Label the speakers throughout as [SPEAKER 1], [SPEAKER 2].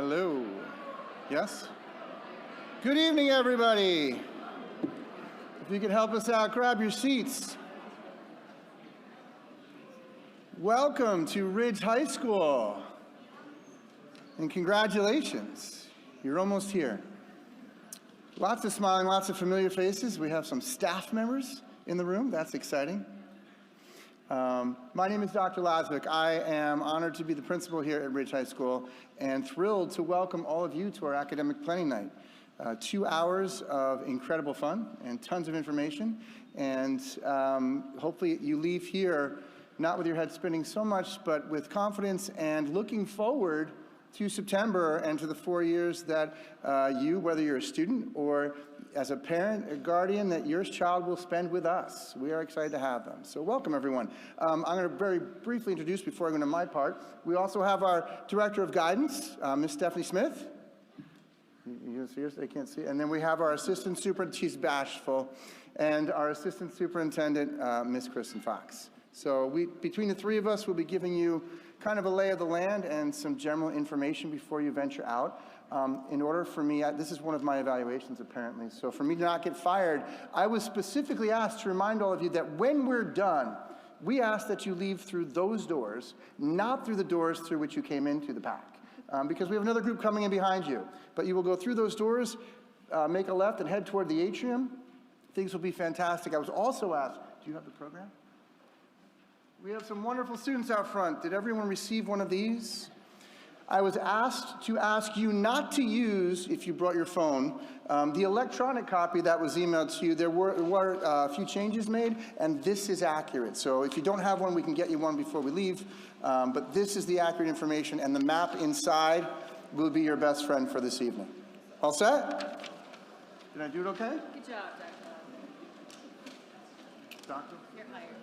[SPEAKER 1] Hello. Yes? Good evening, everybody. If you could help us out, grab your seats. Welcome to Ridge High School. And congratulations, you're almost here. Lots of smiling, lots of familiar faces. We have some staff members in the room. That's exciting. My name is Dr. Lazvik. I am honored to be the principal here at Ridge High School and thrilled to welcome all of you to our academic planning night. 2 hours of incredible fun and tons of information. And hopefully you leave here not with your head spinning so much, but with confidence and looking forward to September and to the 4 years that you, whether you're a student or as a parent, a guardian, that your child will spend with us. We are excited to have them. So welcome, everyone. I'm going to very briefly introduce before I go into my part. We also have our Director of Guidance, Miss Stephanie Smith. You see her? They can't see. And then we have our Assistant Superintendent, she's bashful, and our Assistant Superintendent, Miss Kristen Fox. So between the three of us, we'll be giving you kind of a lay of the land and some general information before you venture out. In order for me, this is one of my evaluations apparently, so for me to not get fired, I was specifically asked to remind all of you that when we're done, we ask that you leave through those doors, not through the doors through which you came into the pack. Because we have another group coming in behind you. But you will go through those doors, make a left and head toward the atrium. Things will be fantastic. I was also asked, do you have the program? We have some wonderful students out front. Did everyone receive one of these? I was asked to ask you not to use, if you brought your phone, the electronic copy that was emailed to you. There were a few changes made, and this is accurate. So if you don't have one, we can get you one before we leave. But this is the accurate information, and the map inside will be your best friend for this evening. All set? Did I do it okay?
[SPEAKER 2] Good job,
[SPEAKER 1] Doctor?
[SPEAKER 2] You're hired.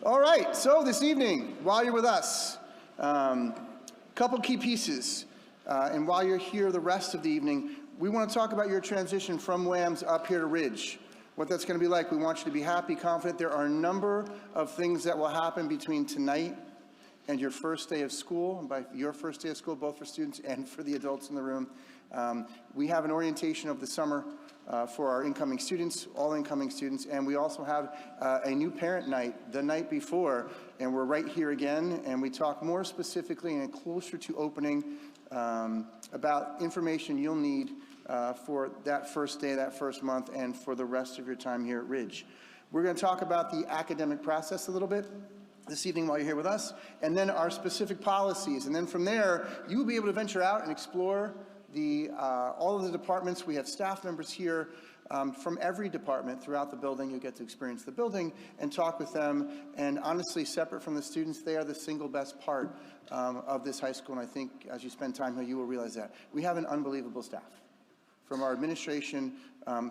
[SPEAKER 1] All right, so this evening, while you're with us, couple key pieces. And while you're here the rest of the evening, we want to talk about your transition from WAMS up here to Ridge. What that's going to be like. We want you to be happy, confident. There are a number of things that will happen between tonight and your first day of school. And by your first day of school, both for students and for the adults in the room. We have an orientation of the summer for our incoming students, all incoming students, and we also have a new parent night the night before, and we're right here again, and we talk more specifically and closer to opening about information you'll need for that first day, that first month, and for the rest of your time here at Ridge. We're going to talk about the academic process a little bit this evening while you're here with us, and then our specific policies, and then from there, you will be able to venture out and explore all of the departments. We have staff members here from every department throughout the building. You'll get to experience the building and talk with them. And honestly, separate from the students, they are the single best part of this high school. And I think as you spend time here, you will realize that. We have an unbelievable staff. From our administration,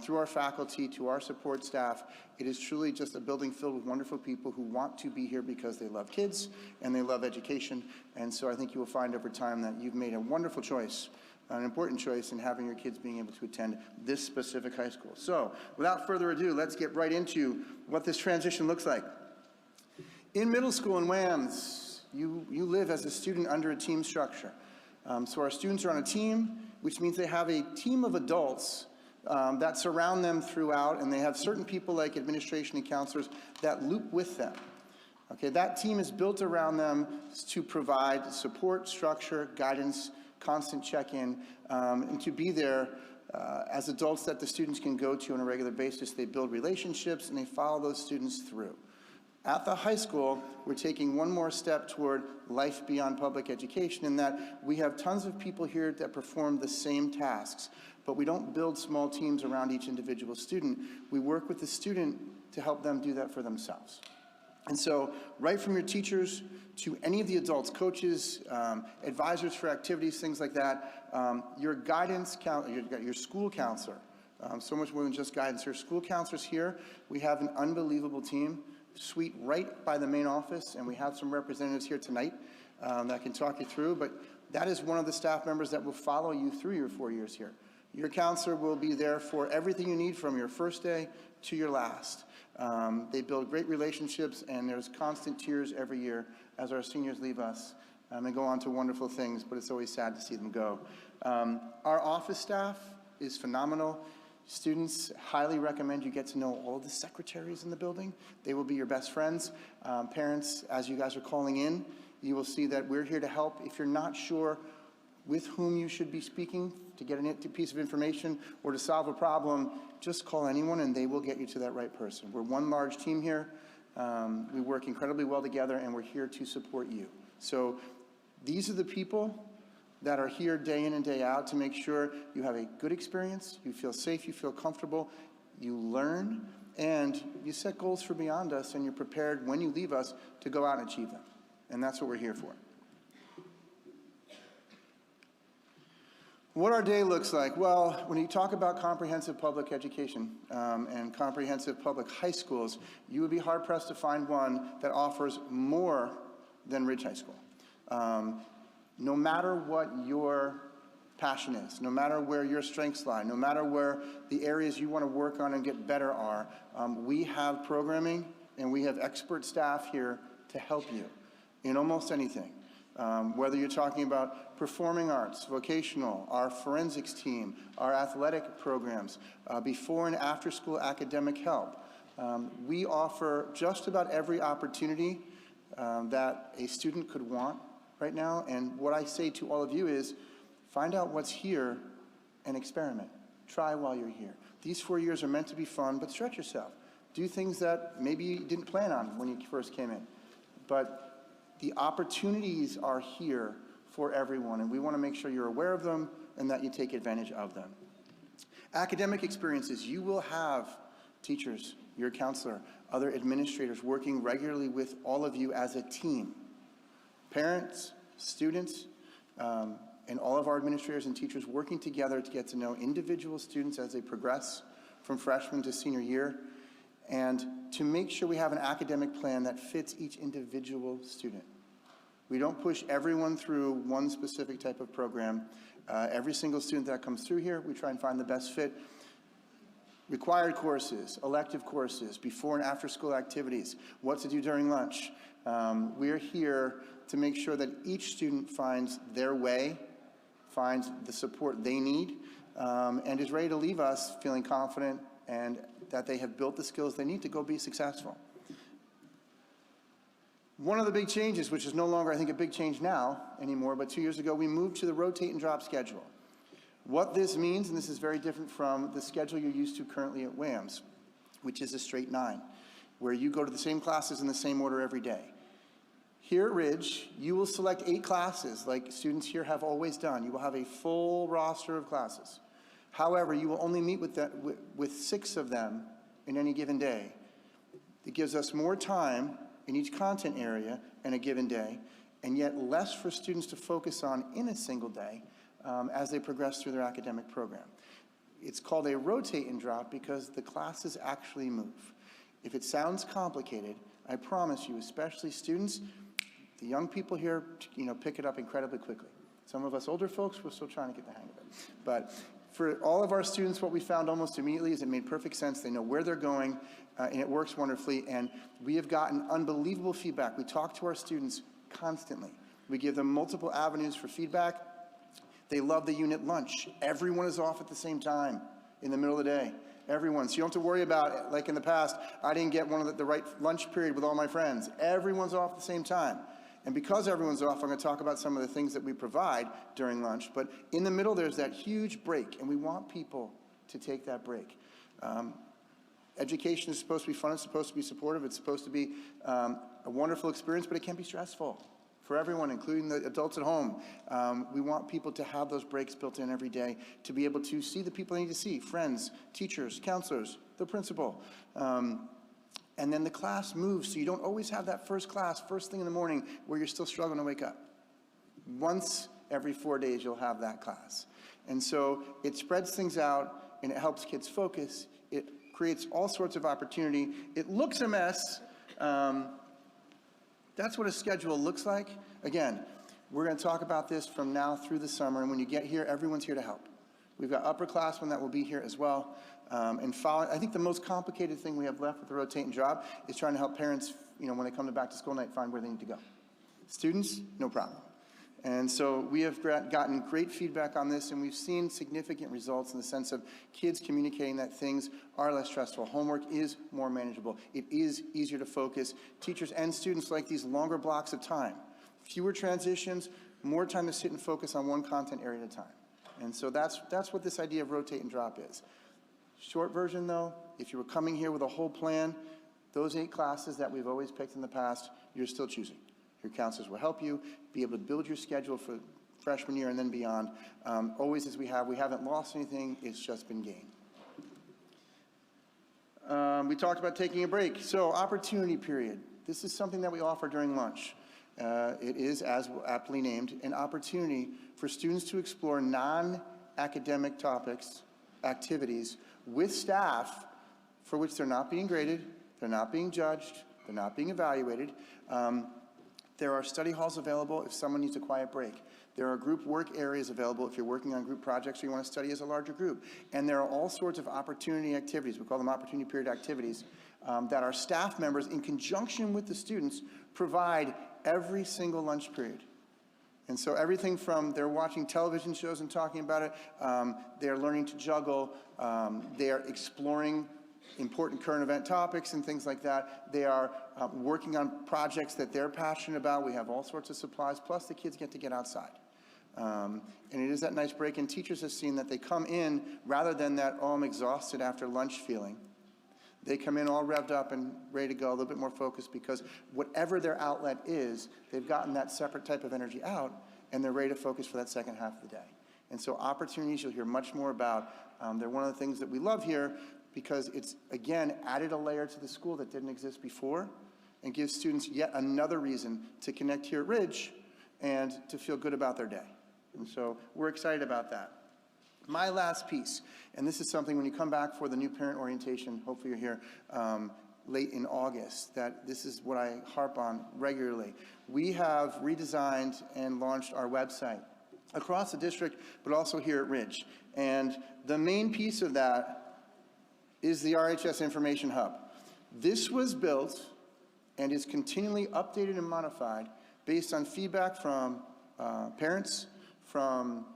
[SPEAKER 1] through our faculty, to our support staff, it is truly just a building filled with wonderful people who want to be here because they love kids and they love education. And so I think you will find over time that you've made a wonderful choice, an important choice in having your kids being able to attend this specific high school. So without further ado, let's get right into what this transition looks like. In middle school in WAMS, you live as a student under a team structure. So our students are on a team, which means they have a team of adults that surround them throughout, and they have certain people like administration and counselors that loop with them. Okay, that team is built around them to provide support, structure, guidance, constant check-in, and to be there as adults that the students can go to on a regular basis. They build relationships and they follow those students through. At the high school, we're taking one more step toward life beyond public education in that we have tons of people here that perform the same tasks, but we don't build small teams around each individual student. We work with the student to help them do that for themselves. And so, right from your teachers to any of the adults, coaches, advisors for activities, things like that, your guidance, your school counselor, so much more than just guidance. Your school counselors here, we have an unbelievable team, suite right by the main office, and we have some representatives here tonight that can talk you through, but that is one of the staff members that will follow you through your 4 years here. Your counselor will be there for everything you need from your first day to your last. They build great relationships, and there's constant tears every year as our seniors leave us and go on to wonderful things, but it's always sad to see them go. Our office staff is phenomenal. Students, highly recommend you get to know all the secretaries in the building. They will be your best friends. Parents, as you guys are calling in, you will see that we're here to help. If you're not sure with whom you should be speaking to get a piece of information or to solve a problem, just call anyone and they will get you to that right person. We're one large team here. We work incredibly well together, and we're here to support you. So these are the people that are here day in and day out to make sure you have a good experience, you feel safe, you feel comfortable, you learn, and you set goals for beyond us, and you're prepared when you leave us to go out and achieve them. And that's what we're here for. What our day looks like? Well, when you talk about comprehensive public education and comprehensive public high schools, you would be hard-pressed to find one that offers more than Ridge High School. No matter what your passion is, no matter where your strengths lie, no matter where the areas you want to work on and get better are, we have programming and we have expert staff here to help you in almost anything. Whether you're talking about performing arts, vocational, our forensics team, our athletic programs, before and after school academic help. We offer just about every opportunity that a student could want right now. And what I say to all of you is, find out what's here and experiment. Try while you're here. These 4 years are meant to be fun, but stretch yourself. Do things that maybe you didn't plan on when you first came in. But the opportunities are here for everyone, and we want to make sure you're aware of them and that you take advantage of them. Academic experiences, you will have teachers, your counselor, other administrators working regularly with all of you as a team. Parents, students, and all of our administrators and teachers working together to get to know individual students as they progress from freshman to senior year, and to make sure we have an academic plan that fits each individual student. We don't push everyone through one specific type of program. Every single student that comes through here, we try and find the best fit. Required courses, elective courses, before and after school activities, what to do during lunch. We're here to make sure that each student finds their way, finds the support they need, and is ready to leave us feeling confident and that they have built the skills they need to go be successful. One of the big changes, which is no longer, I think, a big change now anymore, but 2 years ago, we moved to the rotate and drop schedule. What this means, and this is very different from the schedule you're used to currently at Williams, which is a straight 9, where you go to the same classes in the same order every day. Here at Ridge, you will select 8 classes, like students here have always done. You will have a full roster of classes. However, you will only meet with 6 of them in any given day. It gives us more time in each content area in a given day, and yet less for students to focus on in a single day as they progress through their academic program. It's called a rotate and drop because the classes actually move. If it sounds complicated, I promise you, especially students, the young people here, pick it up incredibly quickly. Some of us older folks, we're still trying to get the hang of it. But for all of our students, what we found almost immediately is it made perfect sense. They know where they're going, and it works wonderfully. And we have gotten unbelievable feedback. We talk to our students constantly. We give them multiple avenues for feedback. They love the unit lunch. Everyone is off at the same time in the middle of the day. Everyone. So you don't have to worry about, like in the past, I didn't get the right lunch period with all my friends. Everyone's off at the same time. And because everyone's off, I'm going to talk about some of the things that we provide during lunch. But in the middle, there's that huge break, and we want people to take that break. Education is supposed to be fun. It's supposed to be supportive. It's supposed to be a wonderful experience, but it can be stressful for everyone, including the adults at home. We want people to have those breaks built in every day to be able to see the people they need to see, friends, teachers, counselors, the principal. And then the class moves, so you don't always have that first class, first thing in the morning, where you're still struggling to wake up. Once every 4 days, you'll have that class. And so it spreads things out, and it helps kids focus. It creates all sorts of opportunity. It looks a mess. That's what a schedule looks like. Again, we're going to talk about this from now through the summer, and when you get here, everyone's here to help. We've got upperclassmen that will be here as well. I think the most complicated thing we have left with the rotate and drop is trying to help parents, when they come to back to school night, find where they need to go. Students, no problem. And so we have gotten great feedback on this, and we've seen significant results in the sense of kids communicating that things are less stressful. Homework is more manageable. It is easier to focus. Teachers and students like these longer blocks of time. Fewer transitions, more time to sit and focus on one content area at a time. And so that's what this idea of rotate and drop is. Short version though, if you were coming here with a whole plan, those 8 classes that we've always picked in the past, you're still choosing. Your counselors will help you be able to build your schedule for freshman year and then beyond. Always as we haven't lost anything, it's just been gained. We talked about taking a break. So opportunity period. This is something that we offer during lunch. It is, as aptly named, an opportunity for students to explore non-academic topics, activities with staff for which they're not being graded, they're not being judged, they're not being evaluated. There are study halls available if someone needs a quiet break. There are group work areas available if you're working on group projects or you want to study as a larger group. And there are all sorts of opportunity activities, we call them opportunity period activities, that our staff members, in conjunction with the students, provide every single lunch period. And so everything from they're watching television shows and talking about it, they're learning to juggle, they're exploring important current event topics and things like that. They are working on projects that they're passionate about. We have all sorts of supplies, plus the kids get to get outside. And it is that nice break, and teachers have seen that they come in, rather than that, oh, I'm exhausted after lunch feeling. They come in all revved up and ready to go, a little bit more focused, because whatever their outlet is, they've gotten that separate type of energy out, and they're ready to focus for that second half of the day. And so opportunities you'll hear much more about. They're one of the things that we love here, because it's, again, added a layer to the school that didn't exist before, and gives students yet another reason to connect here at Ridge and to feel good about their day. And so we're excited about that. My last piece, and this is something when you come back for the new parent orientation, hopefully you're here late in August, that this is what I harp on regularly. We have redesigned and launched our website across the district, but also here at Ridge. And the main piece of that is the RHS Information Hub. This was built and is continually updated and modified based on feedback from parents, from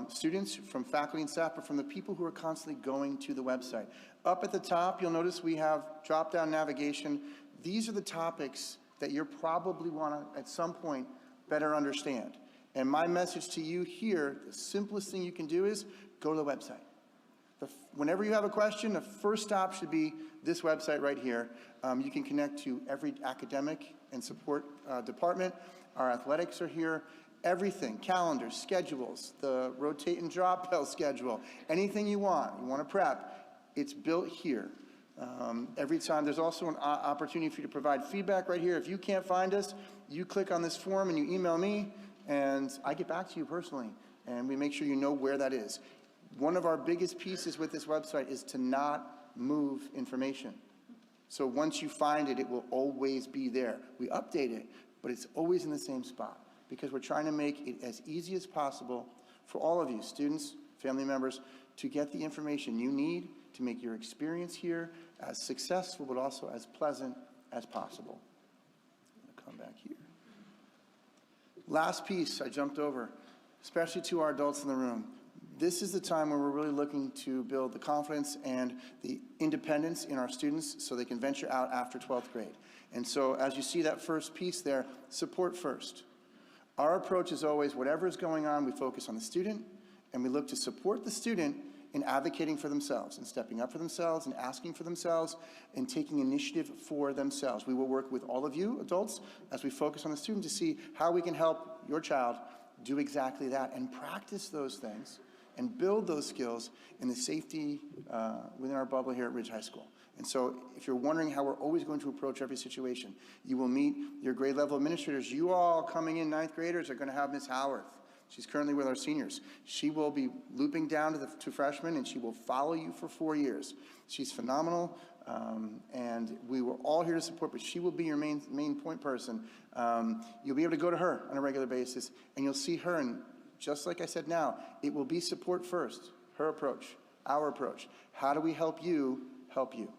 [SPEAKER 1] students, from faculty and staff, but from the people who are constantly going to the website. Up at the top, you'll notice we have drop-down navigation. These are the topics that you probably want to, at some point, better understand. And my message to you here, the simplest thing you can do is go to the website. Whenever you have a question, the first stop should be this website right here. You can connect to every academic and support department. Our athletics are here. Everything, calendars, schedules, the rotate and drop bell schedule, anything you want to prep, it's built here. Every time, there's also an opportunity for you to provide feedback right here. If you can't find us, you click on this form and you email me, and I get back to you personally, and we make sure you know where that is. One of our biggest pieces with this website is to not move information. So once you find it, it will always be there. We update it, but it's always in the same spot, because we're trying to make it as easy as possible for all of you, students, family members, to get the information you need to make your experience here as successful, but also as pleasant as possible. I'm gonna come back here. Last piece I jumped over, especially to our adults in the room. This is the time where we're really looking to build the confidence and the independence in our students so they can venture out after 12th grade. And so as you see that first piece there, support first. Our approach is always, whatever is going on, we focus on the student, and we look to support the student in advocating for themselves and stepping up for themselves and asking for themselves and taking initiative for themselves. We will work with all of you adults as we focus on the student to see how we can help your child do exactly that and practice those things and build those skills in the safety within our bubble here at Ridge High School. And so if you're wondering how we're always going to approach every situation, you will meet your grade level administrators. You all coming in 9th graders are going to have Ms. Howarth. She's currently with our seniors. She will be looping down to freshmen, and she will follow you for 4 years. She's phenomenal, and we were all here to support, but she will be your main point person. You'll be able to go to her on a regular basis, and you'll see her, and just like I said now, it will be support first, her approach, our approach. How do we help you help you?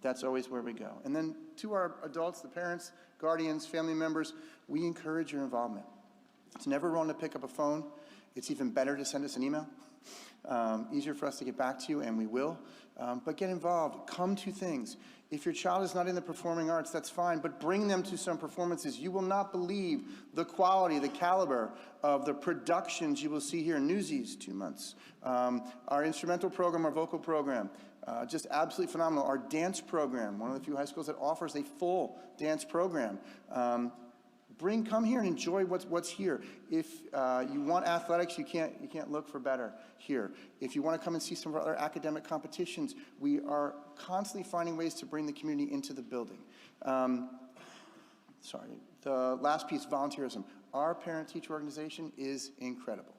[SPEAKER 1] That's always where we go. And then to our adults, the parents, guardians, family members, we encourage your involvement. It's never wrong to pick up a phone. It's even better to send us an email. Easier for us to get back to you, and we will. But get involved. Come to things. If your child is not in the performing arts, that's fine, but bring them to some performances. You will not believe the quality, the caliber of the productions you will see here in Newsies, 2 months. Our instrumental program, our vocal program, just absolutely phenomenal. Our dance program, one of the few high schools that offers a full dance program. Come here and enjoy what's here. If you want athletics, you can't look for better here. If you want to come and see some of our other academic competitions, we are constantly finding ways to bring the community into the building. The last piece, volunteerism. Our parent-teacher organization is incredible.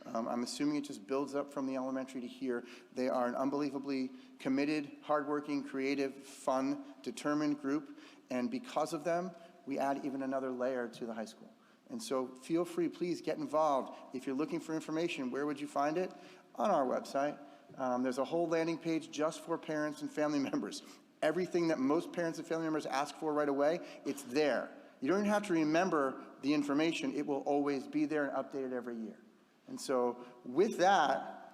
[SPEAKER 1] I'm assuming it just builds up from the elementary to here. They are an unbelievably committed, hardworking, creative, fun, determined group, and because of them, we add even another layer to the high school. And so feel free, please get involved. If you're looking for information, where would you find it? On our website. There's a whole landing page just for parents and family members. Everything that most parents and family members ask for right away, it's there. You don't even have to remember the information. It will always be there and updated every year. And so with that,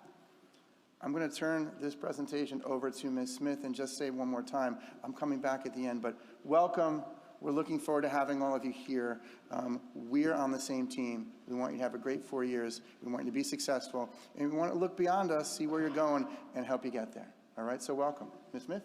[SPEAKER 1] I'm going to turn this presentation over to Ms. Smith and just say one more time, I'm coming back at the end, but welcome. We're looking forward to having all of you here. We're on the same team. We want you to have a great 4 years. We want you to be successful. And we want to look beyond us, see where you're going, and help you get there. All right, so welcome. Ms. Smith?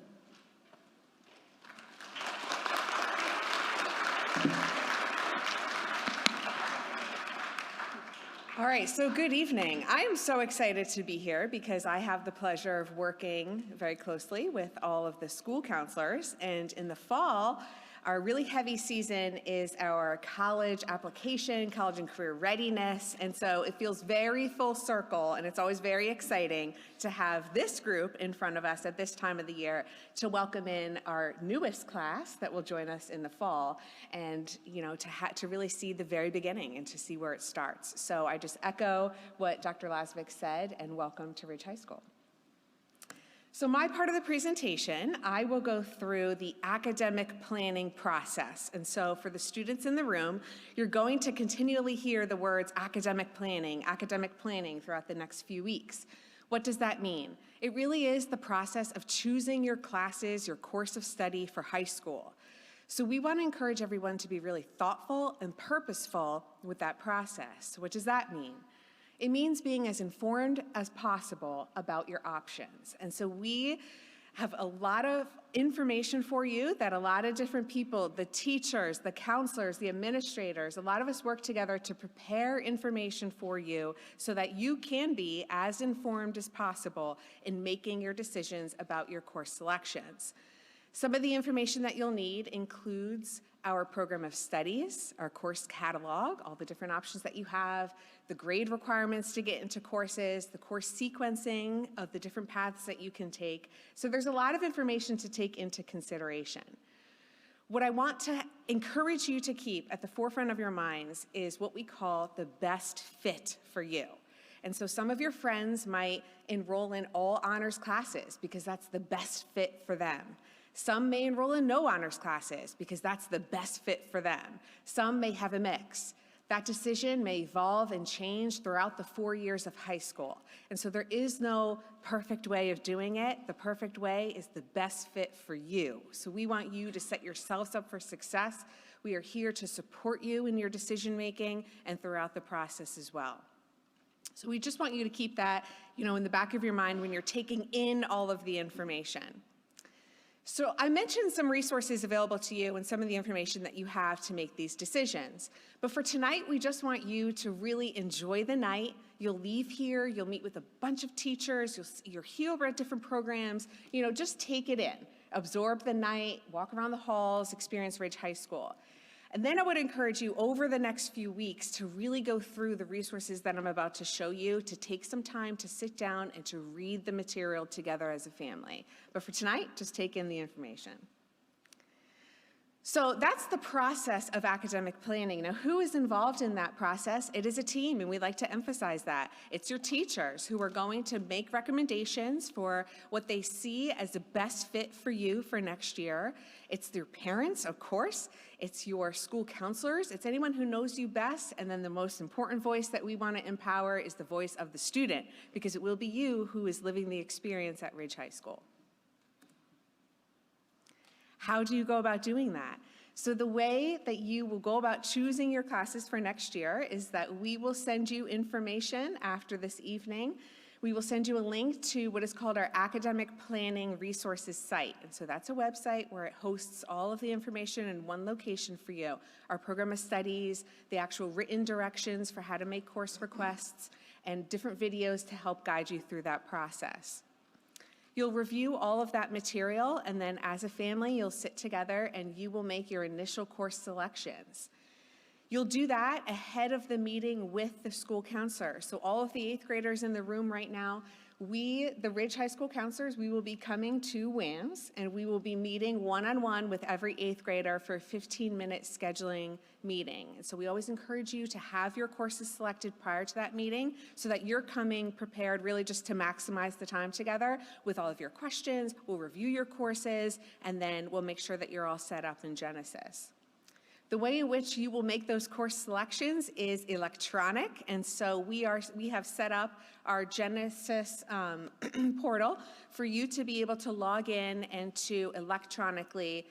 [SPEAKER 2] All right, so good evening. I am so excited to be here because I have the pleasure of working very closely with all of the school counselors. And in the fall, our really heavy season is our college application, college and career readiness. And so it feels very full circle, and it's always very exciting to have this group in front of us at this time of the year to welcome in our newest class that will join us in the fall, and to really see the very beginning and to see where it starts. So I just echo what Dr. Lasvik said, and welcome to Ridge High School. So my part of the presentation, I will go through the academic planning process. And so for the students in the room, you're going to continually hear the words academic planning throughout the next few weeks. What does that mean? It really is the process of choosing your classes, your course of study for high school. So we want to encourage everyone to be really thoughtful and purposeful with that process. What does that mean? It means being as informed as possible about your options. And so we have a lot of information for you that a lot of different people, the teachers, the counselors, the administrators, a lot of us work together to prepare information for you so that you can be as informed as possible in making your decisions about your course selections. Some of the information that you'll need includes our program of studies, our course catalog, all the different options that you have, the grade requirements to get into courses, the course sequencing of the different paths that you can take. So there's a lot of information to take into consideration. What I want to encourage you to keep at the forefront of your minds is what we call the best fit for you. And so some of your friends might enroll in all honors classes because that's the best fit for them. Some may enroll in no honors classes because that's the best fit for them. Some may have a mix. That decision may evolve and change throughout the 4 years of high school. And so there is no perfect way of doing it. The perfect way is the best fit for you. So we want you to set yourselves up for success. We are here to support you in your decision making and throughout the process as well. So we just want you to keep that, in the back of your mind when you're taking in all of the information. So I mentioned some resources available to you and some of the information that you have to make these decisions. But for tonight, we just want you to really enjoy the night. You'll leave here, you'll meet with a bunch of teachers, you'll hear about different programs, just take it in. Absorb the night, walk around the halls, experience Ridge High School. And then I would encourage you over the next few weeks to really go through the resources that I'm about to show you, to take some time to sit down and to read the material together as a family. But for tonight, just take in the information. So that's the process of academic planning. Now, who is involved in that process? It is a team, and we like to emphasize that. It's your teachers who are going to make recommendations for what they see as the best fit for you for next year. It's your parents, of course. It's your school counselors. It's anyone who knows you best. And then the most important voice that we want to empower is the voice of the student, because it will be you who is living the experience at Ridge High School. How do you go about doing that? So the way that you will go about choosing your classes for next year is that we will send you information after this evening. We will send you a link to what is called our Academic Planning Resources site. And so that's a website where it hosts all of the information in one location for you. Our program of studies, the actual written directions for how to make course requests, and different videos to help guide you through that process. You'll review all of that material, and then as a family, you'll sit together and you will make your initial course selections. You'll do that ahead of the meeting with the school counselor. So all of the 8th graders in the room right now, the Ridge High School counselors, we will be coming to WAMS, and we will be meeting one-on-one with every 8th grader for a 15-minute scheduling meeting. And so we always encourage you to have your courses selected prior to that meeting so that you're coming prepared really just to maximize the time together with all of your questions. We'll review your courses, and then we'll make sure that you're all set up in Genesis. The way in which you will make those course selections is electronic, and so we have set up our Genesis portal for you to be able to log in and to electronically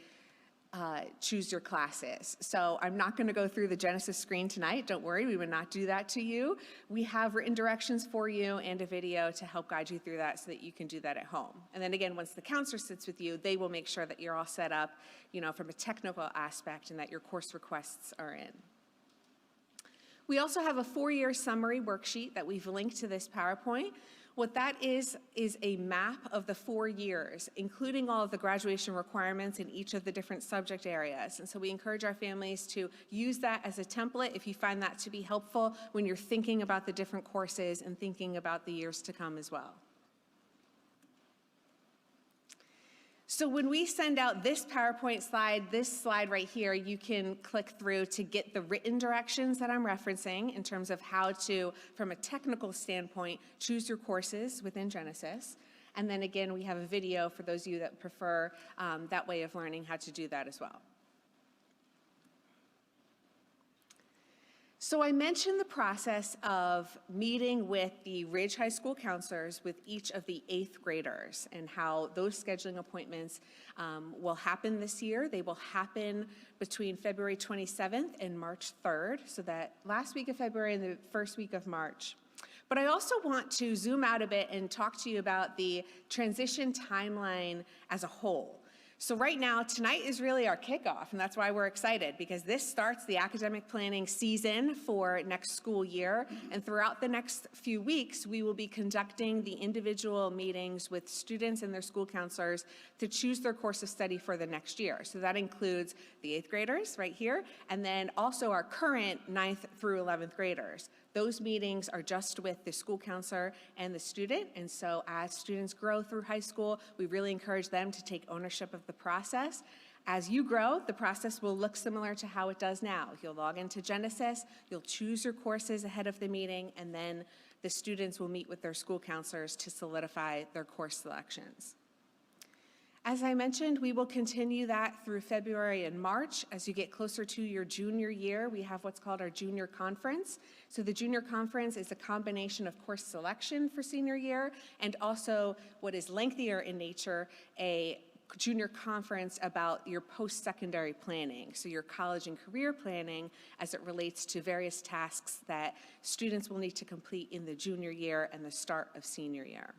[SPEAKER 2] choose your classes. So I'm not going to go through the Genesis screen tonight. Don't worry, we would not do that to you. We have written directions for you and a video to help guide you through that so that you can do that at home. And then again, once the counselor sits with you, they will make sure that you're all set up, from a technical aspect and that your course requests are in. We also have a 4-year summary worksheet that we've linked to this PowerPoint. What that is a map of the 4 years, including all of the graduation requirements in each of the different subject areas. And so we encourage our families to use that as a template if you find that to be helpful when you're thinking about the different courses and thinking about the years to come as well. So when we send out this PowerPoint slide, this slide right here, you can click through to get the written directions that I'm referencing in terms of how to, from a technical standpoint, choose your courses within Genesis. And then again, we have a video for those of you that prefer that way of learning how to do that as well. So I mentioned the process of meeting with the Ridge High School counselors with each of the 8th graders and how those scheduling appointments will happen this year. They will happen between February 27th and March 3rd, so that last week of February and the first week of March. But I also want to zoom out a bit and talk to you about the transition timeline as a whole. So right now, tonight is really our kickoff, and that's why we're excited, because this starts the academic planning season for next school year, and throughout the next few weeks, we will be conducting the individual meetings with students and their school counselors to choose their course of study for the next year. So that includes the 8th graders right here, and then also our current 9th through 11th graders. Those meetings are just with the school counselor and the student, and so as students grow through high school, we really encourage them to take ownership of the process. As you grow, the process will look similar to how it does now. You'll log into Genesis, you'll choose your courses ahead of the meeting, and then the students will meet with their school counselors to solidify their course selections. As I mentioned, we will continue that through February and March. As you get closer to your junior year, we have what's called our junior conference. So the junior conference is a combination of course selection for senior year and also what is lengthier in nature, a junior conference about your post-secondary planning, so your college and career planning as it relates to various tasks that students will need to complete in the junior year and the start of senior year.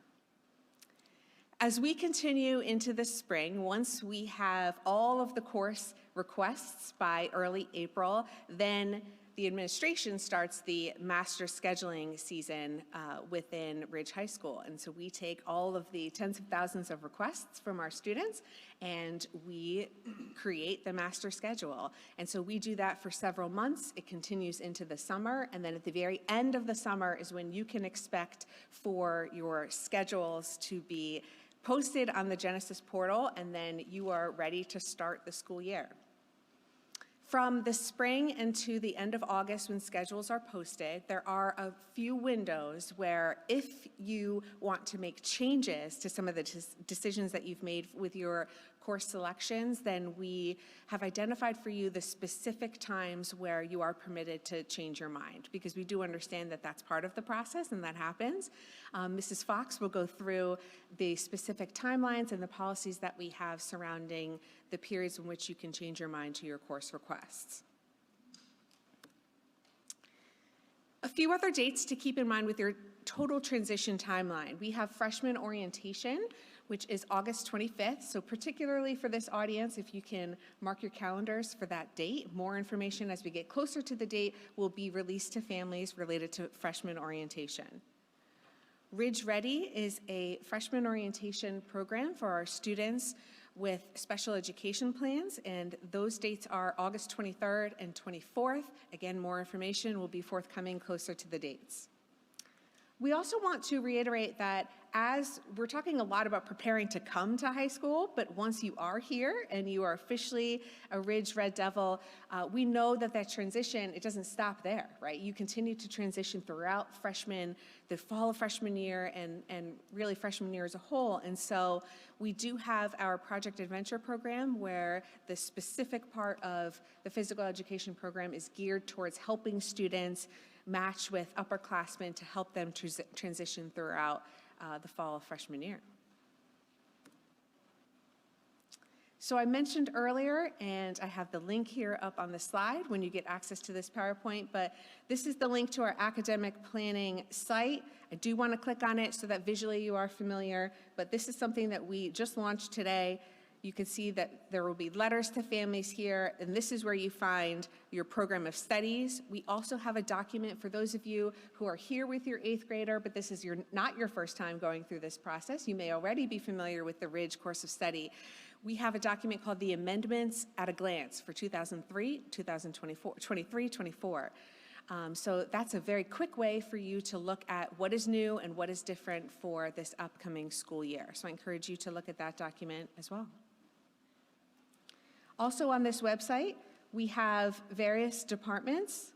[SPEAKER 2] As we continue into the spring, once we have all of the course requests by early April, then the administration starts the master scheduling season within Ridge High School. And so we take all of the tens of thousands of requests from our students and we create the master schedule. And so we do that for several months. It continues into the summer, and then at the very end of the summer is when you can expect for your schedules to be posted on the Genesis portal, and then you are ready to start the school year. From the spring into the end of August, when schedules are posted, there are a few windows where if you want to make changes to some of the decisions that you've made with your course selections, then we have identified for you the specific times where you are permitted to change your mind, because we do understand that that's part of the process and that happens. Mrs. Fox will go through the specific timelines and the policies that we have surrounding the periods in which you can change your mind to your course requests. A few other dates to keep in mind with your total transition timeline. We have freshman orientation, which is August 25th. So particularly for this audience, if you can mark your calendars for that date, more information as we get closer to the date will be released to families related to freshman orientation. Ridge Ready is a freshman orientation program for our students with special education plans, and those dates are August 23rd and 24th. Again, more information will be forthcoming closer to the dates. We also want to reiterate that as we're talking a lot about preparing to come to high school, but once you are here and you are officially a Ridge Red Devil, we know that that transition, it doesn't stop there, right? You continue to transition throughout the fall of freshman year and really freshman year as a whole. And so we do have our Project Adventure program where the specific part of the physical education program is geared towards helping students match with upperclassmen to help them transition throughout the fall of freshman year. So I mentioned earlier, and I have the link here up on the slide when you get access to this PowerPoint, but this is the link to our academic planning site. I do want to click on it so that visually you are familiar, but this is something that we just launched today. You can see that there will be letters to families here, and this is where you find your program of studies. We also have a document for those of you who are here with your 8th grader, but this is not your first time going through this process. You may already be familiar with the Ridge course of study. We have a document called the Amendments at a Glance for 2003, 2024, 23-24. So that's a very quick way for you to look at what is new and what is different for this upcoming school year. So I encourage you to look at that document as well. Also on this website, we have various departments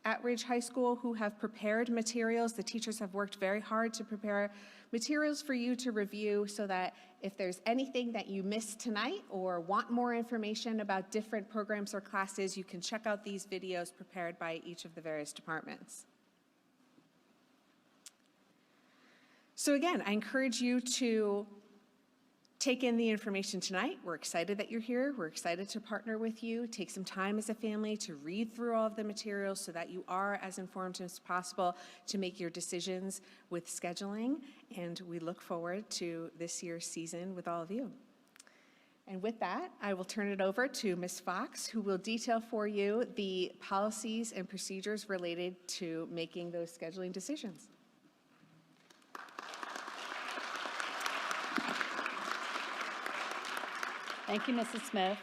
[SPEAKER 2] at Ridge High School who have prepared materials. The teachers have worked very hard to prepare materials for you to review so that if there's anything that you missed tonight or want more information about different programs or classes, you can check out these videos prepared by each of the various departments. So again, I encourage you to take in the information tonight. We're excited that you're here. We're excited to partner with you. Take some time as a family to read through all of the materials so that you are as informed as possible to make your decisions with scheduling. And we look forward to this year's season with all of you. And with that, I will turn it over to Ms. Fox, who will detail for you the policies and procedures related to making those scheduling decisions.
[SPEAKER 3] Thank you, Mrs. Smith.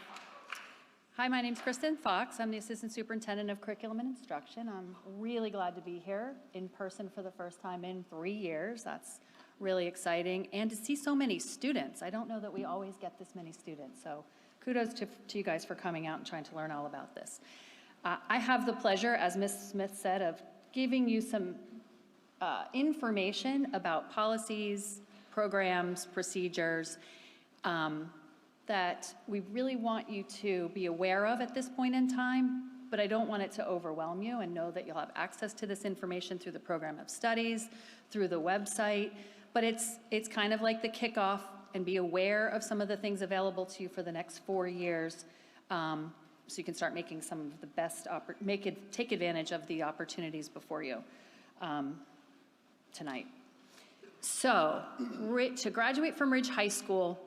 [SPEAKER 3] Hi, my name's Kristen Fox. I'm the Assistant Superintendent of Curriculum and Instruction. I'm really glad to be here in person for the first time in 3 years. That's really exciting. And to see so many students. I don't know that we always get this many students. So kudos to you guys for coming out and trying to learn all about this. I have the pleasure, as Ms. Smith said, of giving you some information about policies, programs, procedures, that we really want you to be aware of at this point in time, but I don't want it to overwhelm you, and know that you'll have access to this information through the program of studies, through the website, but it's kind of like the kickoff, and be aware of some of the things available to you for the next 4 years, so you can start making some of the best, take advantage of the opportunities before you tonight. So to graduate from Ridge High School,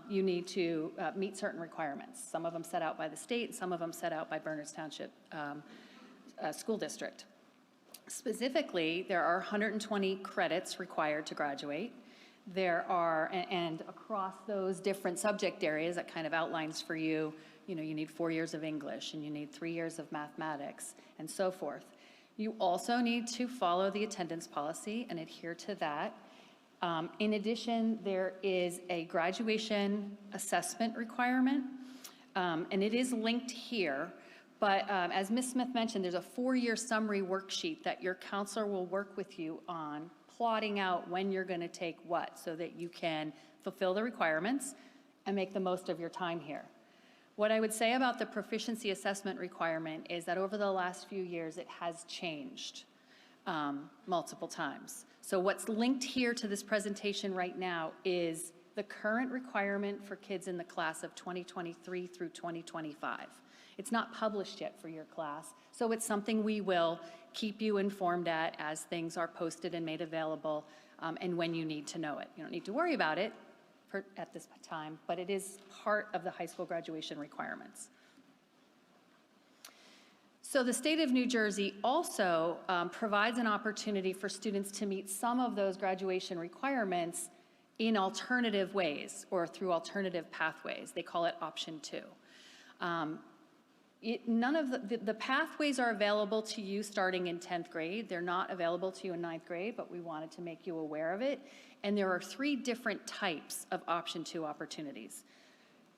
[SPEAKER 3] you need to meet certain requirements. Some of them set out by the state, some of them set out by Berners Township School District. Specifically, there are 120 credits required to graduate. There are, and across those different subject areas, that kind of outlines for you, you need 4 years of English, and you need 3 years of mathematics, and so forth. You also need to follow the attendance policy and adhere to that. In addition, there is a graduation assessment requirement. And it is linked here, but as Ms. Smith mentioned, there's a 4-year summary worksheet that your counselor will work with you on, plotting out when you're going to take what, so that you can fulfill the requirements and make the most of your time here. What I would say about the proficiency assessment requirement is that over the last few years, it has changed multiple times. So what's linked here to this presentation right now is the current requirement for kids in the class of 2023 through 2025. It's not published yet for your class, so it's something we will keep you informed at as things are posted and made available, and when you need to know it. You don't need to worry about it at this time, but it is part of the high school graduation requirements. So the state of New Jersey also provides an opportunity for students to meet some of those graduation requirements in alternative ways or through alternative pathways. They call it option 2. None of the pathways are available to you starting in 10th grade. They're not available to you in 9th grade, but we wanted to make you aware of it. And there are 3 different types of option 2 opportunities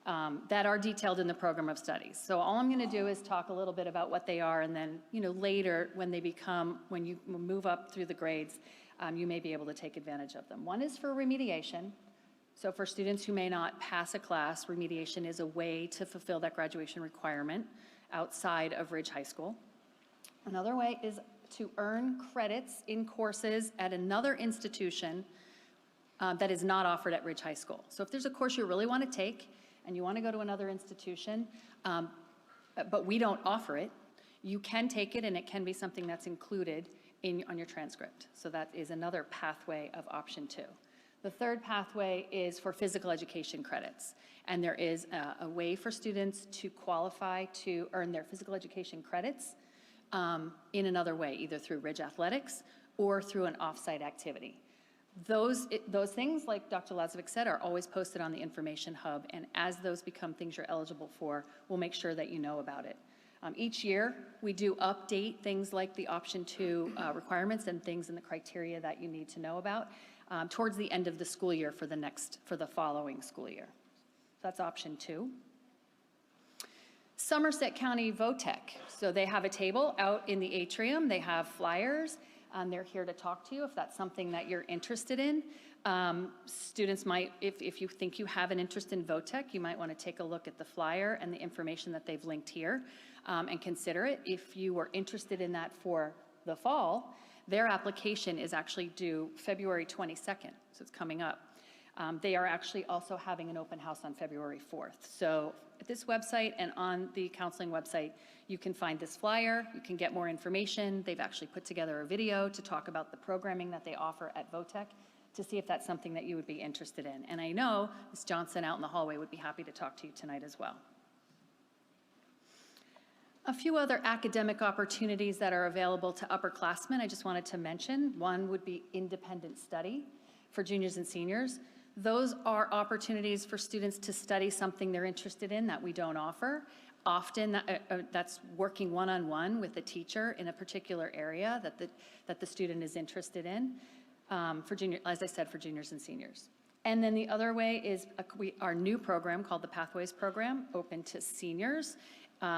[SPEAKER 3] that are detailed in the program of studies. So all I'm going to do is talk a little bit about what they are, and then, later when you move up through the grades, you may be able to take advantage of them. One is for remediation. So for students who may not pass a class, remediation is a way to fulfill that graduation requirement outside of Ridge High School. Another way is to earn credits in courses at another institution that is not offered at Ridge High School. So if there's a course you really want to take and you want to go to another institution, but we don't offer it, you can take it, and it can be something that's included on your transcript. So that is another pathway of option 2. The third pathway is for physical education credits. And there is a way for students to qualify to earn their physical education credits in another way, either through Ridge Athletics or through an off-site activity. Those things, like Dr. Lazovic said, are always posted on the Information Hub, and as those become things you're eligible for, we'll make sure that you know about it. Each year, we do update things like the option 2 requirements and things in the criteria that you need to know about towards the end of the school year for the following school year. That's option 2. Somerset County VOTEC. So they have a table out in the atrium. They have flyers. They're here to talk to you if that's something that you're interested in. Students might, if you think you have an interest in VOTEC, you might want to take a look at the flyer and the information that they've linked here and consider it. If you were interested in that for the fall, their application is actually due February 22nd, so it's coming up. They are actually also having an open house on February 4th. So at this website and on the counseling website, you can find this flyer, you can get more information. They've actually put together a video to talk about the programming that they offer at VOTEC to see if that's something that you would be interested in. And I know Ms. Johnson out in the hallway would be happy to talk to you tonight as well. A few other academic opportunities that are available to upperclassmen I just wanted to mention. One would be independent study for juniors and seniors. Those are opportunities for students to study something they're interested in that we don't offer. Often that's working one-on-one with a teacher in a particular area that the student is interested in, as I said, for juniors and seniors. And then the other way is our new program called the Pathways Program, open to seniors. We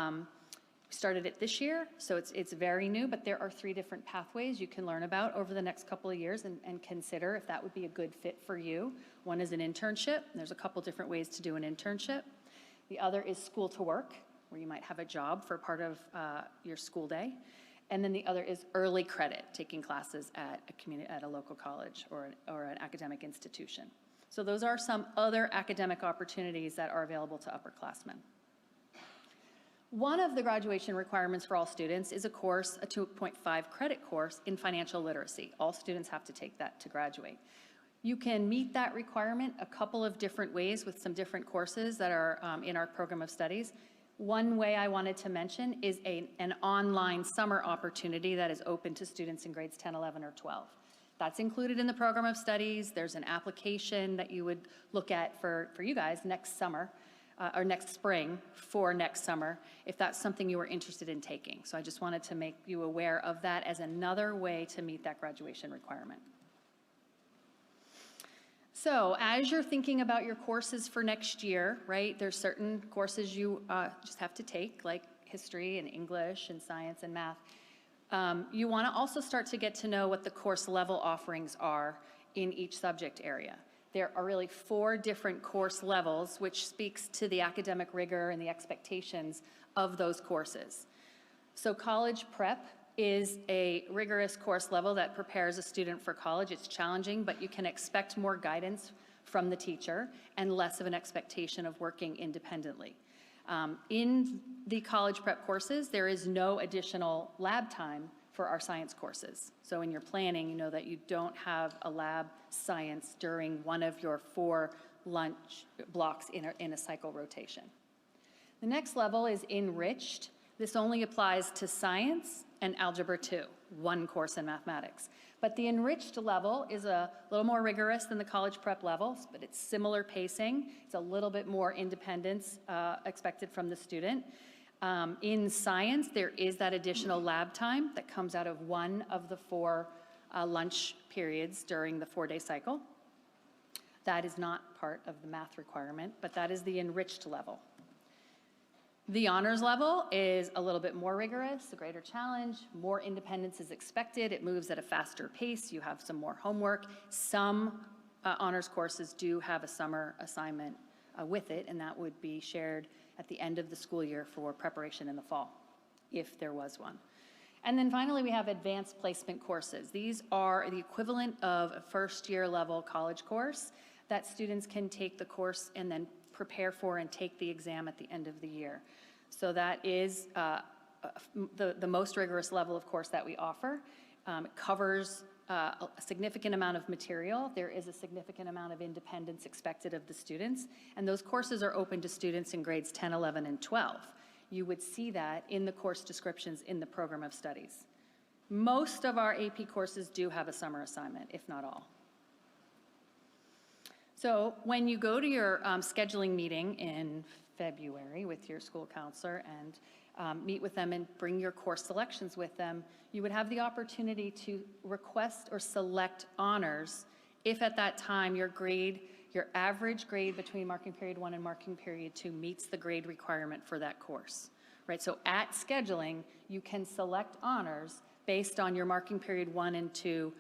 [SPEAKER 3] started it this year, so it's very new, but there are 3 different pathways you can learn about over the next couple of years and consider if that would be a good fit for you. One is an internship. There's a couple different ways to do an internship. The other is school to work, where you might have a job for part of your school day. And then the other is early credit, taking classes at a local college or an academic institution. So those are some other academic opportunities that are available to upperclassmen. One of the graduation requirements for all students is a course, a 2.5 credit course in financial literacy. All students have to take that to graduate. You can meet that requirement a couple of different ways with some different courses that are in our program of studies. One way I wanted to mention is an online summer opportunity that is open to students in grades 10, 11, or 12. That's included in the program of studies. There's an application that you would look at for you guys next summer, or next spring for next summer, if that's something you were interested in taking. So I just wanted to make you aware of that as another way to meet that graduation requirement. So as you're thinking about your courses for next year, right, there's certain courses you just have to take, like history and English and science and math. You want to also start to get to know what the course level offerings are in each subject area. There are really 4 different course levels, which speaks to the academic rigor and the expectations of those courses. So college prep is a rigorous course level that prepares a student for college. It's challenging, but you can expect more guidance from the teacher and less of an expectation of working independently. In the college prep courses, there is no additional lab time for our science courses. So in your planning, you know that you don't have a lab science during one of your 4 lunch blocks in a cycle rotation. The next level is enriched. This only applies to science and algebra 2, 1 course in mathematics. But the enriched level is a little more rigorous than the college prep levels, but it's similar pacing. It's a little bit more independence expected from the student. In science, there is that additional lab time that comes out of one of the 4 lunch periods during the 4-day cycle. That is not part of the math requirement, but that is the enriched level. The honors level is a little bit more rigorous, a greater challenge, more independence is expected, it moves at a faster pace, you have some more homework. Some honors courses do have a summer assignment with it, and that would be shared at the end of the school year for preparation in the fall, if there was one. And then finally, we have advanced placement courses. These are the equivalent of a first-year level college course that students can take the course and then prepare for and take the exam at the end of the year. So that is the most rigorous level of course that we offer. It covers a significant amount of material. There is a significant amount of independence expected of the students, and those courses are open to students in grades 10, 11, and 12. You would see that in the course descriptions in the program of studies. Most of our AP courses do have a summer assignment, if not all. So when you go to your scheduling meeting in February with your school counselor and meet with them and bring your course selections with them, you would have the opportunity to request or select honors if at that time your grade, your average grade between marking period 1 and marking period 2 meets the grade requirement for that course, right? So at scheduling, you can select honors based on your marking period 1 and 2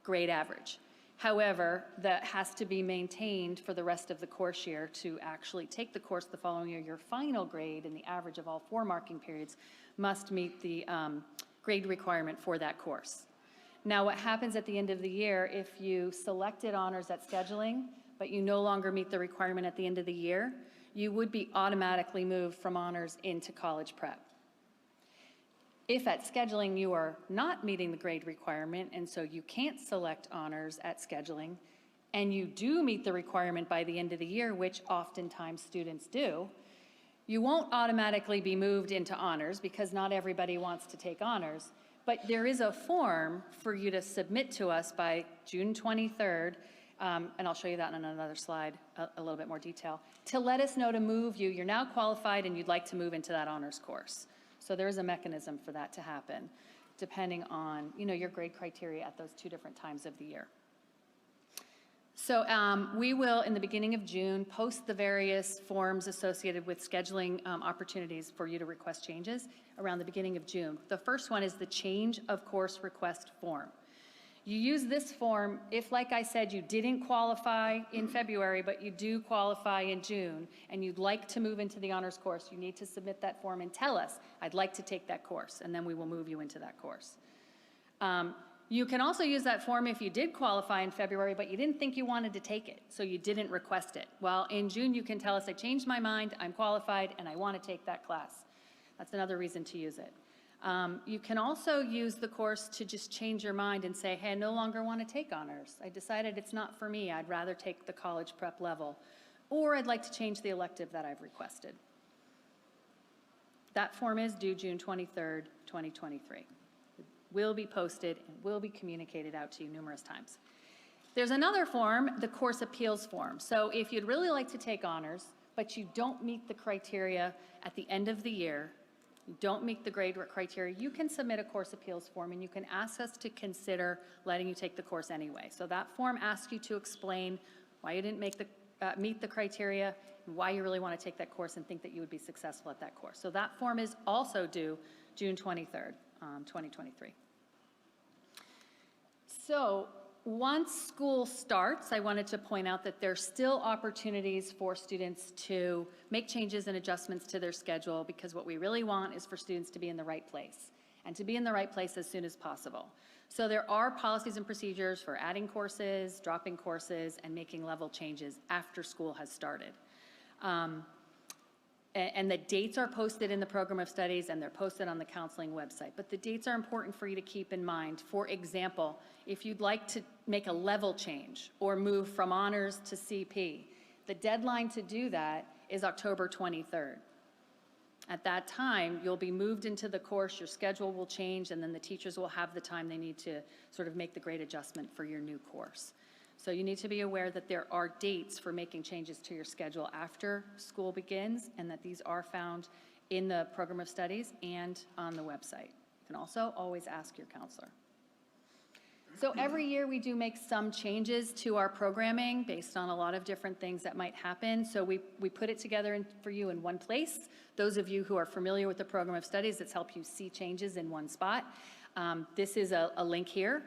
[SPEAKER 3] grade average. However, that has to be maintained for the rest of the course year to actually take the course the following year. Your final grade and the average of all 4 marking periods must meet the grade requirement for that course. Now, what happens at the end of the year, if you selected honors at scheduling, but you no longer meet the requirement at the end of the year, you would be automatically moved from honors into college prep. If at scheduling you are not meeting the grade requirement and so you can't select honors at scheduling, and you do meet the requirement by the end of the year, which oftentimes students do, you won't automatically be moved into honors because not everybody wants to take honors, but there is a form for you to submit to us by June 23rd, and I'll show you that on another slide, a little bit more detail, to let us know to move you. You're now qualified and you'd like to move into that honors course. So there is a mechanism for that to happen, depending on, you know, your grade criteria at those 2 different times of the year. So we will, in the beginning of June, post the various forms associated with scheduling opportunities for you to request changes around the beginning of June. The first one is the change of course request form. You use this form if, like I said, you didn't qualify in February, but you do qualify in June, and you'd like to move into the honors course, you need to submit that form and tell us, I'd like to take that course, and then we will move you into that course. You can also use that form if you did qualify in February, but you didn't think you wanted to take it, so you didn't request it. Well, in June, you can tell us, I changed my mind, I'm qualified, and I want to take that class. That's another reason to use it. You can also use the course to just change your mind and say, hey, I no longer want to take honors. I decided it's not for me. I'd rather take the college prep level. Or I'd like to change the elective that I've requested. That form is due June 23rd, 2023. It will be posted and will be communicated out to you numerous times. There's another form, the course appeals form. So if you'd really like to take honors, but you don't meet the criteria at the end of the year, you don't meet the grade criteria, you can submit a course appeals form and you can ask us to consider letting you take the course anyway. So that form asks you to explain why you didn't meet the criteria, and why you really want to take that course and think that you would be successful at that course. So that form is also due June 23rd, 2023. So once school starts, I wanted to point out that there's still opportunities for students to make changes and adjustments to their schedule, because what we really want is for students to be in the right place, and to be in the right place as soon as possible. So there are policies and procedures for adding courses, dropping courses, and making level changes after school has started. And the dates are posted in the program of studies, and they're posted on the counseling website. But the dates are important for you to keep in mind. For example, if you'd like to make a level change or move from honors to CP, the deadline to do that is October 23rd. At that time, you'll be moved into the course, your schedule will change, and then the teachers will have the time they need to sort of make the grade adjustment for your new course. So you need to be aware that there are dates for making changes to your schedule after school begins, and that these are found in the program of studies and on the website. You can also always ask your counselor. So every year we do make some changes to our programming based on a lot of different things that might happen. So we put it together for you in one place. Those of you who are familiar with the program of studies, it's helped you see changes in one spot. This is a link here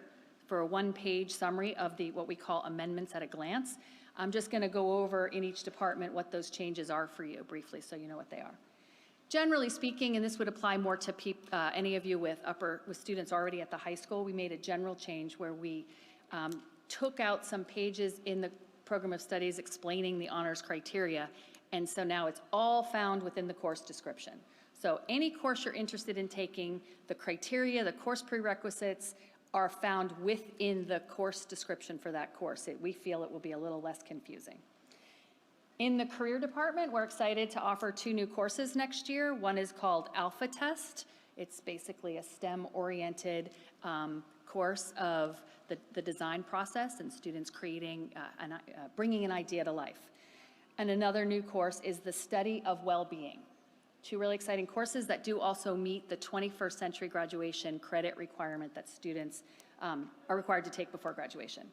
[SPEAKER 3] for a one-page summary of what we call amendments at a glance. I'm just going to go over in each department what those changes are for you briefly, so you know what they are. Generally speaking, and this would apply more to any of you with students already at the high school, we made a general change where we took out some pages in the program of studies explaining the honors criteria, and so now it's all found within the course description. So any course you're interested in taking, the criteria, the course prerequisites are found within the course description for that course. We feel it will be a little less confusing. In the career department, we're excited to offer 2 new courses next year. One is called Alpha Test. It's basically a STEM-oriented course of the design process and students creating, bringing an idea to life. And another new course is the Study of Well-Being. 2 really exciting courses that do also meet the 21st century graduation credit requirement that students are required to take before graduation.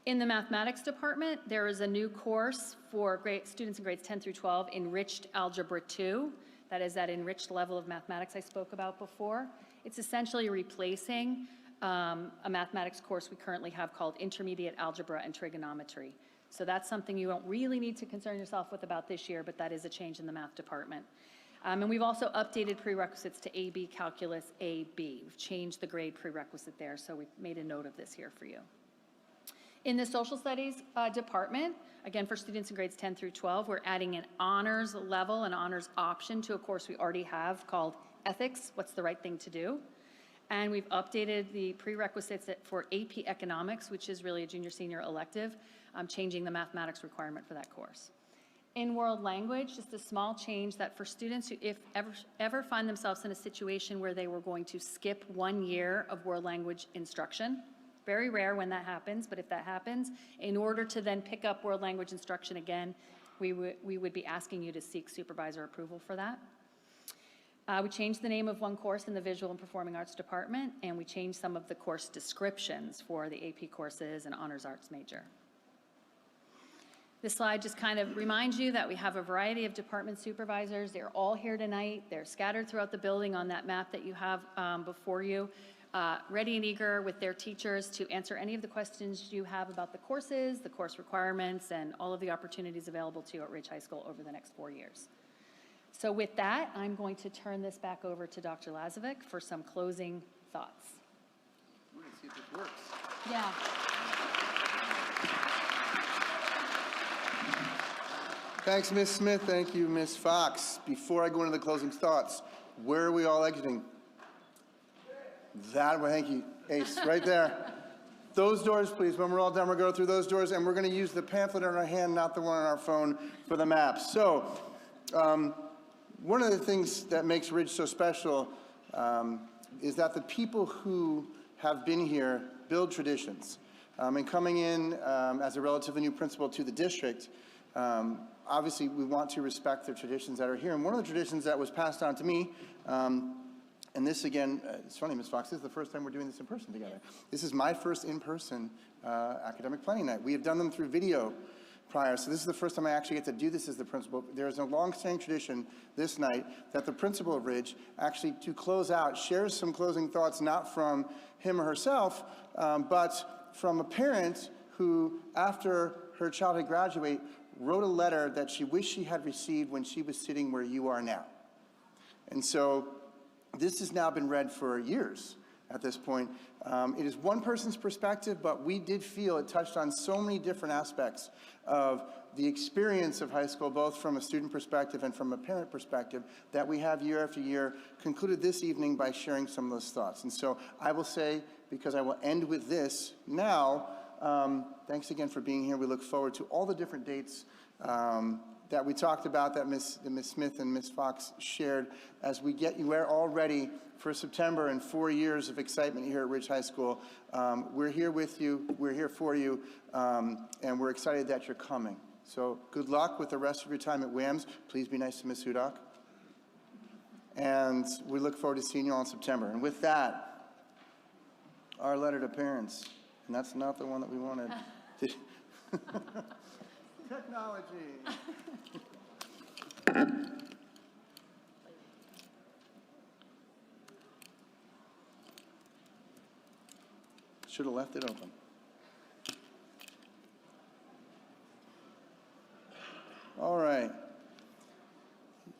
[SPEAKER 3] In the mathematics department, there is a new course for students in grades 10 through 12, Enriched Algebra 2. That is that enriched level of mathematics I spoke about before. It's essentially replacing a mathematics course we currently have called Intermediate Algebra and Trigonometry. So that's something you don't really need to concern yourself with about this year, but that is a change in the math department. And we've also updated prerequisites to AB Calculus AB. We've changed the grade prerequisite there, so we've made a note of this here for you. In the social studies department, again for students in grades 10 through 12, we're adding an honors level, an honors option to a course we already have called Ethics, What's the Right Thing to Do? And we've updated the prerequisites for AP Economics, which is really a junior-senior elective, changing the mathematics requirement for that course. In world language, just a small change that for students who ever find themselves in a situation where they were going to skip 1 year of world language instruction, very rare when that happens, but if that happens, in order to then pick up world language instruction again, we would be asking you to seek supervisor approval for that. We changed the name of one course in the Visual and Performing Arts department, and we changed some of the course descriptions for the AP courses and Honors Arts major. This slide just kind of reminds you that we have a variety of department supervisors. They're all here tonight. They're scattered throughout the building on that map that you have before you, ready and eager with their teachers to answer any of the questions you have about the courses, the course requirements, and all of the opportunities available to you at Ridge High School over the next 4 years. So with that, I'm going to turn this back over to Dr. Lazovic for some closing thoughts.
[SPEAKER 1] We're going to see if this works.
[SPEAKER 3] Yeah.
[SPEAKER 1] Thanks, Ms. Smith. Thank you, Ms. Fox. Before I go into the closing thoughts, where are we all exiting? That way, thank you, Ace, right there. Those doors, please. When we're all done, we'll go through those doors, and we're going to use the pamphlet in our hand, not the one on our phone, for the maps. So, one of the things that makes Ridge so special is that the people who have been here build traditions. And coming in as a relatively new principal to the district, Obviously, we want to respect the traditions that are here. And one of the traditions that was passed on to me, and this again, it's funny, Ms. Fox, this is the first time we're doing this in person together. This is my first in-person academic planning night. We have done them through video prior, so this is the first time I actually get to do this as the principal. There is a long-standing tradition this night that the principal of Ridge actually, to close out, shares some closing thoughts, not from him or herself, but from a parent who, after her child had graduated, wrote a letter that she wished she had received when she was sitting where you are now. And so this has now been read for years at this point. It is one person's perspective, but we did feel it touched on so many different aspects of the experience of high school, both from a student perspective and from a parent perspective, that we have year after year, concluded this evening by sharing some of those thoughts. And so I will say, because I will end with this now, thanks again for being here. We look forward to all the different dates that we talked about, that Ms. Smith and Ms. Fox shared, as we get you all ready for September and 4 years of excitement here at Ridge High School. We're here with you, we're here for you, and we're excited that you're coming. So good luck with the rest of your time at WAMS. Please be nice to Ms. Hudak. And we look forward to seeing you all in September. And with that, our letter to parents. And that's not the one that we wanted. Technology. Should have left it open. All right.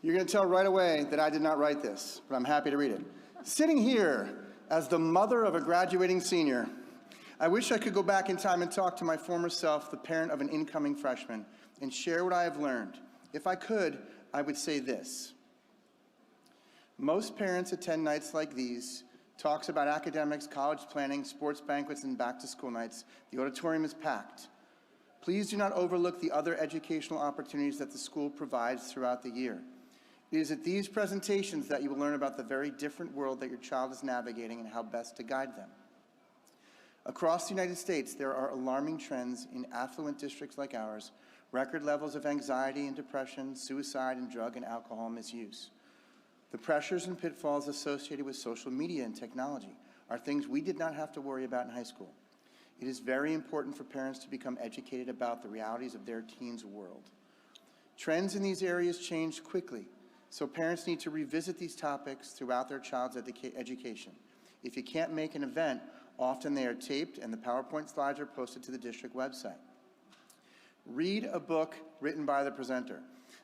[SPEAKER 1] You're going to tell right away that I did not write this, but I'm happy to read it. Sitting here as the mother of a graduating senior, I wish I could go back in time and talk to my former self, the parent of an incoming freshman, and share what I have learned. If I could, I would say this. Most parents attend nights like these, talks about academics, college planning, sports banquets, and back-to-school nights. The auditorium is packed. Please do not overlook the other educational opportunities that the school provides throughout the year. It is at these presentations that you will learn about the very different world that your child is navigating and how best to guide them. Across the United States, there are alarming trends in affluent districts like ours, record levels of anxiety and depression, suicide, and drug and alcohol misuse. The pressures and pitfalls associated with social media and technology are things we did not have to worry about in high school. It is very important for parents to become educated about the realities of their teens' world. Trends in these areas change quickly, so parents need to revisit these topics throughout their child's education. If you can't make an event, often they are taped and the PowerPoint slides are posted to the district website. Read a book written by the presenter.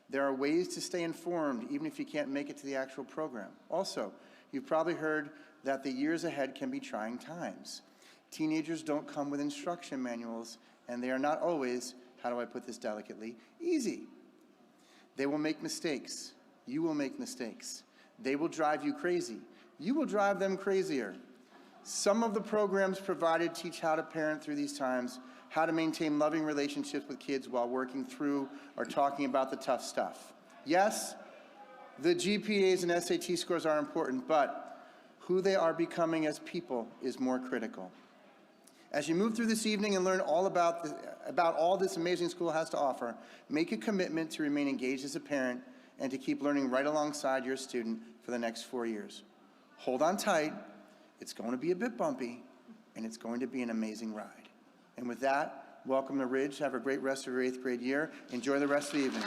[SPEAKER 1] There are ways to stay informed even if you can't make it to the actual program. Also, you've probably heard that the years ahead can be trying times. Teenagers don't come with instruction manuals, and they are not always, how do I put this delicately, easy. They will make mistakes. You will make mistakes. They will drive you crazy. You will drive them crazier. Some of the programs provided teach how to parent through these times, how to maintain loving relationships with kids while working through or talking about the tough stuff. Yes, the GPAs and SAT scores are important, but who they are becoming as people is more critical. As you move through this evening and learn all about all this amazing school has to offer, make a commitment to remain engaged as a parent and to keep learning right alongside your student for the next 4 years. Hold on tight. It's going to be a bit bumpy, and it's going to be an amazing ride. And with that, welcome to Ridge. Have a great rest of your 8th grade year. Enjoy the rest of the evening.